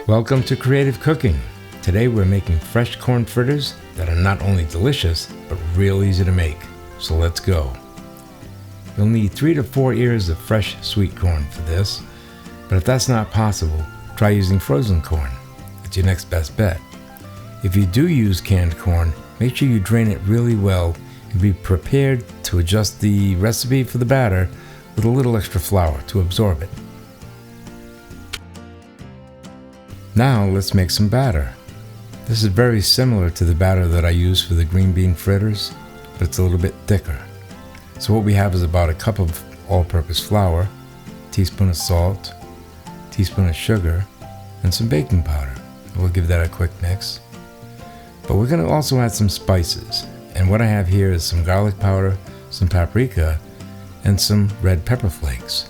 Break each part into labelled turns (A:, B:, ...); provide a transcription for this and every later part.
A: Welcome to Creative Cooking. Today we're making fresh corn fritters that are not only delicious, but real easy to make. So let's go. You'll need 3 to 4 ears of fresh sweet corn for this, but if that's not possible, try using frozen corn. It's your next best bet. If you do use canned corn, make sure you drain it really well and be prepared to adjust the recipe for the batter with a little extra flour to absorb it. Now let's make some batter. This is very similar to the batter that I use for the green bean fritters, but it's a little bit thicker. So what we have is about a cup of all-purpose flour, a teaspoon of salt, a teaspoon of sugar, and some baking powder. We'll give that a quick mix. But we're going to also add some spices. And what I have here is some garlic powder, some paprika, and some red pepper flakes.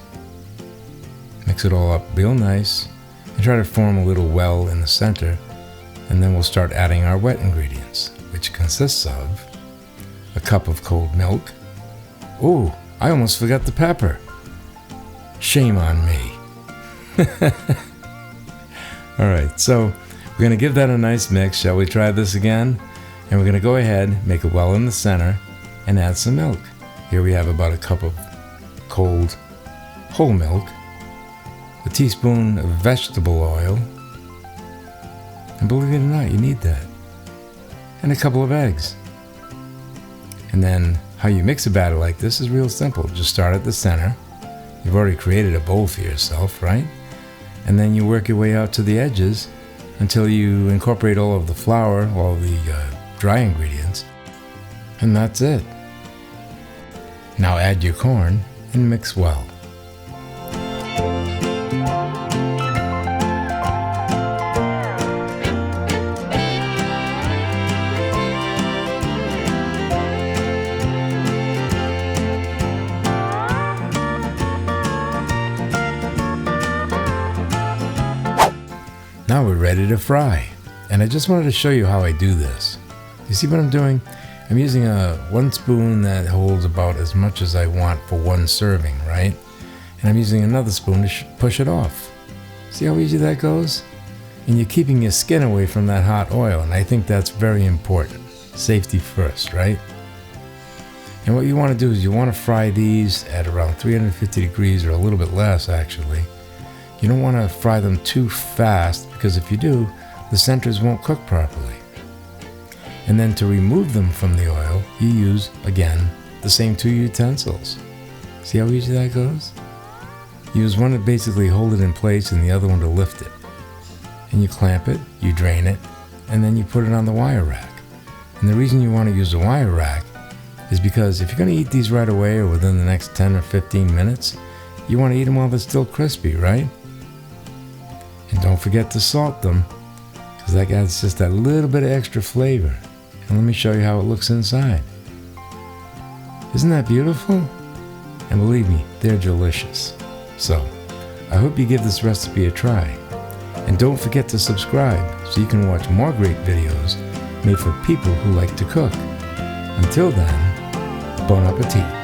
A: Mix it all up real nice and try to form a little well in the center, and then we'll start adding our wet ingredients, which consists of a cup of cold milk. Ooh, I almost forgot the pepper. Shame on me. Alright, so we're going to give that a nice mix. Shall we try this again? And we're going to go ahead, make a well in the center, and add some milk. Here we have about a cup of cold whole milk, a teaspoon of vegetable oil, and believe it or not, you need that, and a couple of eggs. And then how you mix a batter like this is real simple. Just start at the center. You've already created a bowl for yourself, right? And then you work your way out to the edges until you incorporate all of the flour, all the dry ingredients, and that's it. Now add your corn and mix well. Now we're ready to fry, and I just wanted to show you how I do this. You see what I'm doing? I'm using one spoon that holds about as much as I want for one serving, right? And I'm using another spoon to push it off. See how easy that goes? And you're keeping your skin away from that hot oil, and I think that's very important. Safety first, right? And what you want to do is you want to fry these at around 350 degrees or a little bit less actually. You don't want to fry them too fast, because if you do, the centers won't cook properly. And then to remove them from the oil, you use, again, the same 2 utensils. See how easy that goes? You use one to basically hold it in place and the other one to lift it. And you clamp it, you drain it, and then you put it on the wire rack. And the reason you want to use a wire rack is because if you're going to eat these right away or within the next 10 or 15 minutes, you want to eat them while they're still crispy, right? And don't forget to salt them, because that adds just that little bit of extra flavor. And let me show you how it looks inside. Isn't that beautiful? And believe me, they're delicious. So, I hope you give this recipe a try. And don't forget to subscribe so you can watch more great videos made for people who like to cook. Until then, bon appetit.